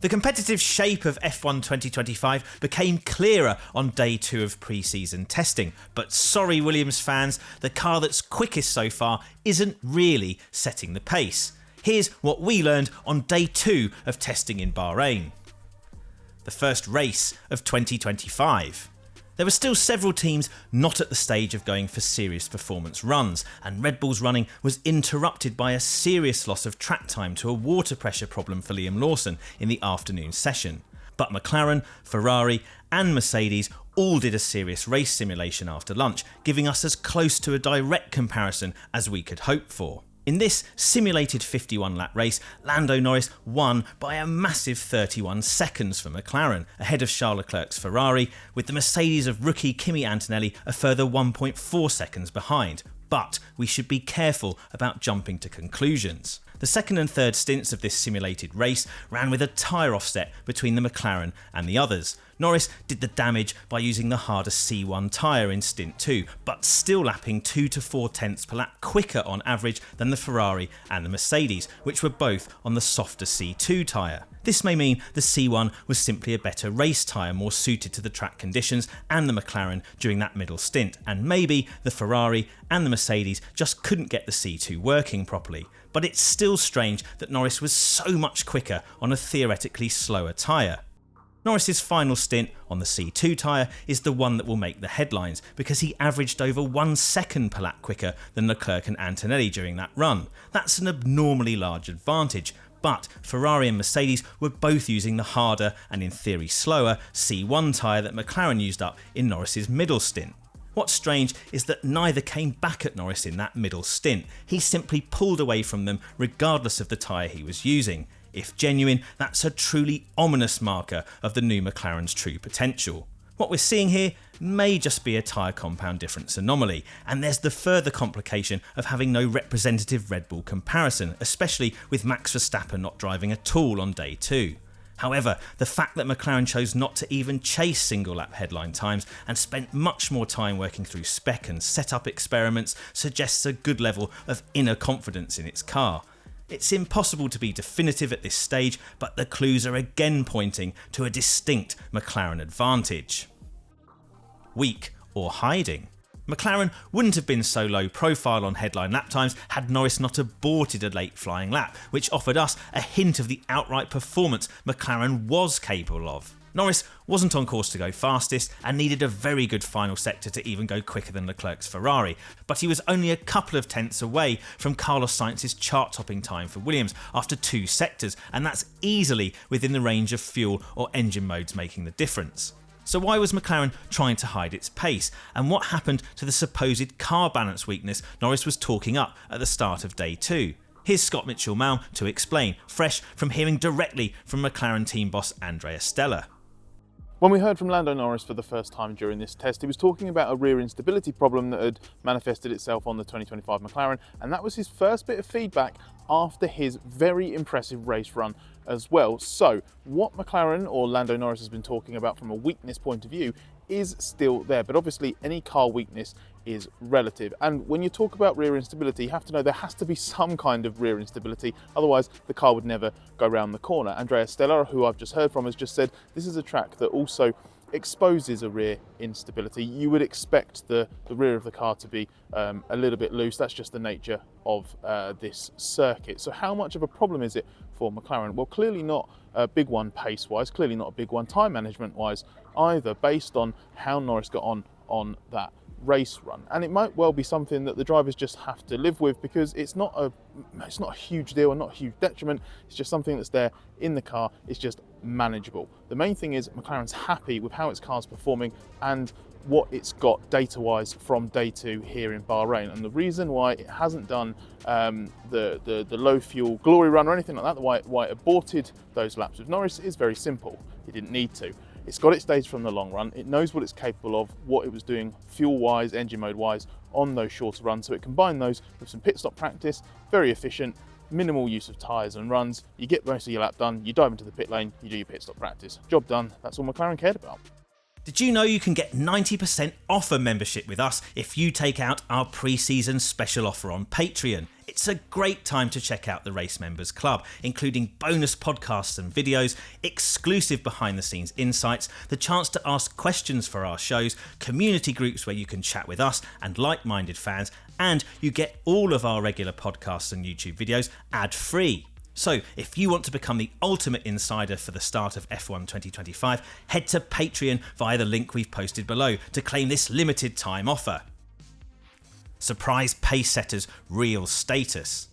The competitive shape of F1 2025 became clearer on day 2 of pre-season testing, but sorry Williams fans, the car that's quickest so far isn't really setting the pace. Here's what we learned on day 2 of testing in Bahrain. The first race of 2025. There were still several teams not at the stage of going for serious performance runs, and Red Bull's running was interrupted by a serious loss of track time to a water pressure problem for Liam Lawson in the afternoon session. But McLaren, Ferrari and Mercedes all did a serious race simulation after lunch, giving us as close to a direct comparison as we could hope for. In this simulated 51-lap race, Lando Norris won by a massive 31 seconds for McLaren, ahead of Charles Leclerc's Ferrari, with the Mercedes of rookie Kimi Antonelli a further 1.4 seconds behind. But we should be careful about jumping to conclusions. The second and third stints of this simulated race ran with a tyre offset between the McLaren and the others. Norris did the damage by using the harder C1 tyre in stint 2, but still lapping 2 to 4 tenths per lap quicker on average than the Ferrari and the Mercedes, which were both on the softer C2 tyre. This may mean the C1 was simply a better race tyre, more suited to the track conditions and the McLaren during that middle stint, and maybe the Ferrari and the Mercedes just couldn't get the C2 working properly. But it's still strange that Norris was so much quicker on a theoretically slower tyre. Norris's final stint on the C2 tyre is the one that will make the headlines, because he averaged over 1 second per lap quicker than Leclerc and Antonelli during that run. That's an abnormally large advantage, but Ferrari and Mercedes were both using the harder and in theory slower C1 tyre that McLaren used up in Norris's middle stint. What's strange is that neither came back at Norris in that middle stint. He simply pulled away from them regardless of the tyre he was using. If genuine, that's a truly ominous marker of the new McLaren's true potential. What we're seeing here may just be a tyre compound difference anomaly, and there's the further complication of having no representative Red Bull comparison, especially with Max Verstappen not driving at all on day 2. However, the fact that McLaren chose not to even chase single-lap headline times and spent much more time working through spec and setup experiments suggests a good level of inner confidence in its car. It's impossible to be definitive at this stage, but the clues are again pointing to a distinct McLaren advantage. Weak or hiding? McLaren wouldn't have been so low profile on headline lap times had Norris not aborted a late flying lap, which offered us a hint of the outright performance McLaren was capable of. Norris wasn't on course to go fastest and needed a very good final sector to even go quicker than Leclerc's Ferrari, but he was only a couple of tenths away from Carlos Sainz's chart-topping time for Williams after 2 sectors, and that's easily within the range of fuel or engine modes making the difference. So why was McLaren trying to hide its pace, and what happened to the supposed car balance weakness Norris was talking up at the start of day 2? Here's Scott Mitchell-Malm to explain, fresh from hearing directly from McLaren team boss Andrea Stella. When we heard from Lando Norris for the first time during this test, he was talking about a rear instability problem that had manifested itself on the 2025 McLaren, and that was his first bit of feedback after his very impressive race run as well. So what McLaren or Lando Norris has been talking about from a weakness point of view is still there, but obviously any car weakness is relative, and when you talk about rear instability, you have to know there has to be some kind of rear instability, otherwise the car would never go around the corner. Andrea Stella, who I've just heard from, has just said this is a track that also exposes a rear instability. You would expect the rear of the car to be a little bit loose. That's just the nature of this circuit. So how much of a problem is it for McLaren? Well, clearly not a big one pace-wise, clearly not a big one time management-wise either, based on how Norris got on that race run, and it might well be something that the drivers just have to live with, because it's not a huge deal and not a huge detriment. It's just something that's there in the car. It's just manageable. The main thing is McLaren's happy with how its car's performing and what it's got data-wise from day 2 here in Bahrain, and the reason why it hasn't done the low fuel glory run or anything like that, why it aborted those laps with Norris, is very simple. It didn't need to. It's got its data from the long run. It knows what it's capable of, what it was doing fuel-wise, engine mode-wise on those shorter runs. So it combined those with some pit stop practice, very efficient, minimal use of tyres and runs. You get most of your lap done, you dive into the pit lane, you do your pit stop practice. Job done. That's all McLaren cared about. Did you know you can get 90% off a membership with us if you take out our pre-season special offer on Patreon? It's a great time to check out the Race Members Club, including bonus podcasts and videos, exclusive behind-the-scenes insights, the chance to ask questions for our shows, community groups where you can chat with us and like-minded fans, and you get all of our regular podcasts and YouTube videos ad-free. So, if you want to become the ultimate insider for the start of F1 2025, head to Patreon via the link we've posted below to claim this limited time offer. Surprise pacesetter's real status.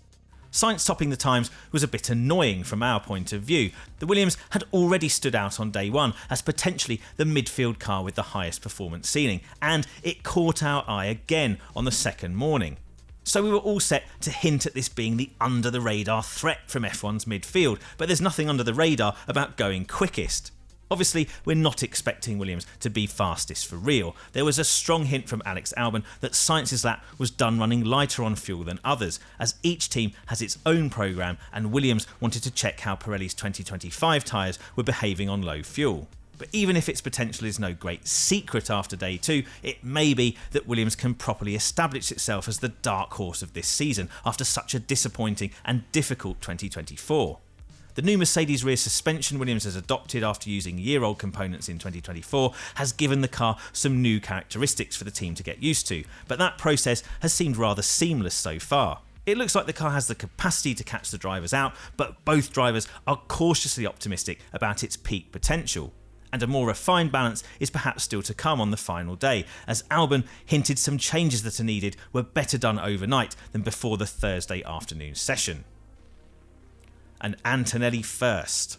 Sainz topping the times was a bit annoying from our point of view. The Williams had already stood out on day one as potentially the midfield car with the highest performance ceiling, and it caught our eye again on the second morning. So we were all set to hint at this being the under-the-radar threat from F1's midfield, but there's nothing under the radar about going quickest. Obviously, we're not expecting Williams to be fastest for real. There was a strong hint from Alex Albon that Sainz's lap was done running lighter on fuel than others, as each team has its own programme and Williams wanted to check how Pirelli's 2025 tyres were behaving on low fuel. But even if its potential is no great secret after day 2, it may be that Williams can properly establish itself as the dark horse of this season after such a disappointing and difficult 2024. The new Mercedes rear suspension Williams has adopted after using year-old components in 2024 has given the car some new characteristics for the team to get used to, but that process has seemed rather seamless so far. It looks like the car has the capacity to catch the drivers out, but both drivers are cautiously optimistic about its peak potential. And a more refined balance is perhaps still to come on the final day, as Albon hinted some changes that are needed were better done overnight than before the Thursday afternoon session. And Antonelli first.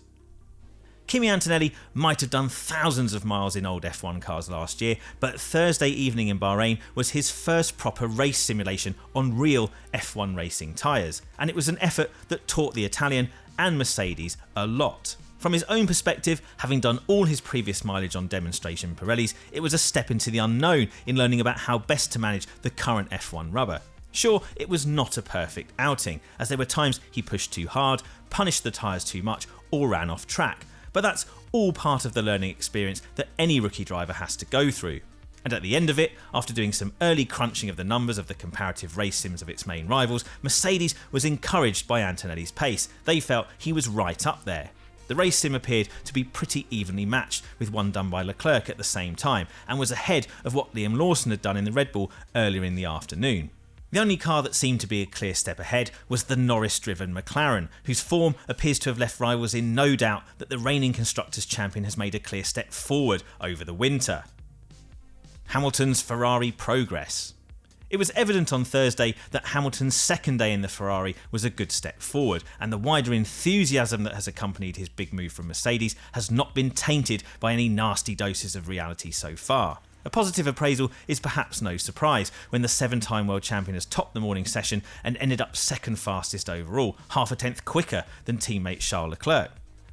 Kimi Antonelli might have done thousands of miles in old F1 cars last year, but Thursday evening in Bahrain was his first proper race simulation on real F1 racing tyres, and it was an effort that taught the Italian and Mercedes a lot. From his own perspective, having done all his previous mileage on demonstration Pirellis, it was a step into the unknown in learning about how best to manage the current F1 rubber. Sure, it was not a perfect outing, as there were times he pushed too hard, punished the tyres too much, or ran off track, but that's all part of the learning experience that any rookie driver has to go through. And at the end of it, after doing some early crunching of the numbers of the comparative race sims of its main rivals, Mercedes was encouraged by Antonelli's pace. They felt he was right up there. The race sim appeared to be pretty evenly matched, with one done by Leclerc at the same time, and was ahead of what Liam Lawson had done in the Red Bull earlier in the afternoon. The only car that seemed to be a clear step ahead was the Norris-driven McLaren, whose form appears to have left rivals in no doubt that the reigning Constructors' champion has made a clear step forward over the winter. Hamilton's Ferrari progress. It was evident on Thursday that Hamilton's second day in the Ferrari was a good step forward, and the wider enthusiasm that has accompanied his big move from Mercedes has not been tainted by any nasty doses of reality so far. A positive appraisal is perhaps no surprise when the 7-time world champion has topped the morning session and ended up second fastest overall, half a tenth quicker than teammate Charles Leclerc.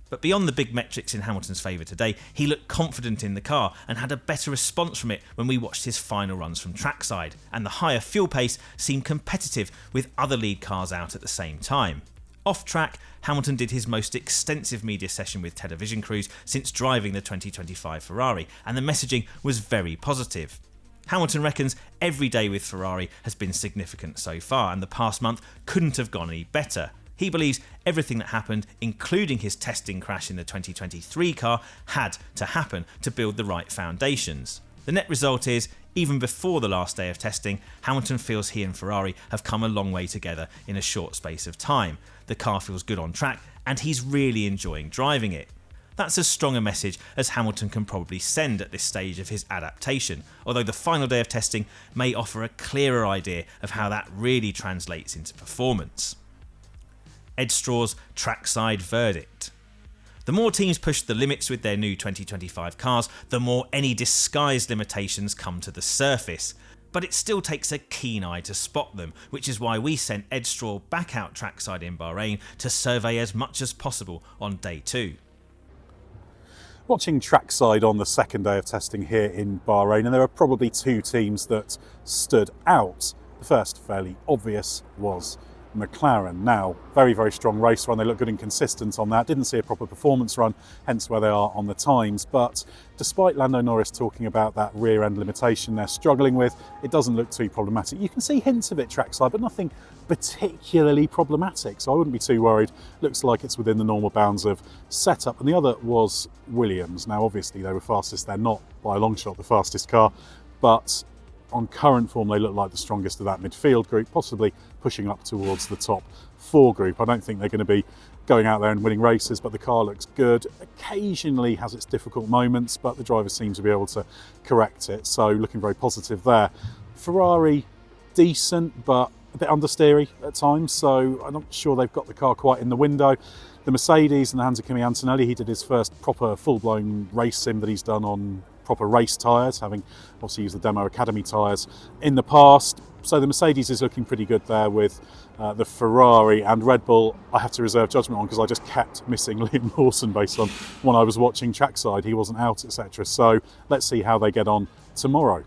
But beyond the big metrics in Hamilton's favour today, he looked confident in the car and had a better response from it when we watched his final runs from trackside, and the higher fuel pace seemed competitive with other lead cars out at the same time. Off track, Hamilton did his most extensive media session with television crews since driving the 2025 Ferrari, and the messaging was very positive. Hamilton reckons every day with Ferrari has been significant so far, and the past month couldn't have gone any better. He believes everything that happened, including his testing crash in the 2023 car, had to happen to build the right foundations. The net result is, even before the last day of testing, Hamilton feels he and Ferrari have come a long way together in a short space of time. The car feels good on track, and he's really enjoying driving it. That's as strong a message as Hamilton can probably send at this stage of his adaptation, although the final day of testing may offer a clearer idea of how that really translates into performance. Edd Straw's trackside verdict. The more teams push the limits with their new 2025 cars, the more any disguised limitations come to the surface. But it still takes a keen eye to spot them, which is why we sent Edd Straw back out trackside in Bahrain to survey as much as possible on day 2. Watching trackside on the second day of testing here in Bahrain, and there are probably two teams that stood out. The first, fairly obvious, was McLaren. Now, very, very strong race run. They look good and consistent on that. Didn't see a proper performance run, hence where they are on the times. But despite Lando Norris talking about that rear end limitation they're struggling with, it doesn't look too problematic. You can see hints of it trackside, but nothing particularly problematic. So I wouldn't be too worried. Looks like it's within the normal bounds of setup. And the other was Williams. Now, obviously, they were fastest. They're not by a long shot the fastest car, but on current form, they look like the strongest of that midfield group, possibly pushing up towards the top 4 group. I don't think they're going to be going out there and winning races, but the car looks good. Occasionally has its difficult moments, but the driver seems to be able to correct it. So looking very positive there. Ferrari, decent, but a bit understeery at times. So I'm not sure they've got the car quite in the window. The Mercedes and the hands of Kimi Antonelli, he did his first proper full-blown race sim that he's done on proper race tyres, having obviously used the Demo Academy tyres in the past. So the Mercedes is looking pretty good there with the Ferrari, and Red Bull I have to reserve judgment on because I just kept missing Liam Lawson based on when I was watching trackside. He wasn't out, etc. So let's see how they get on tomorrow.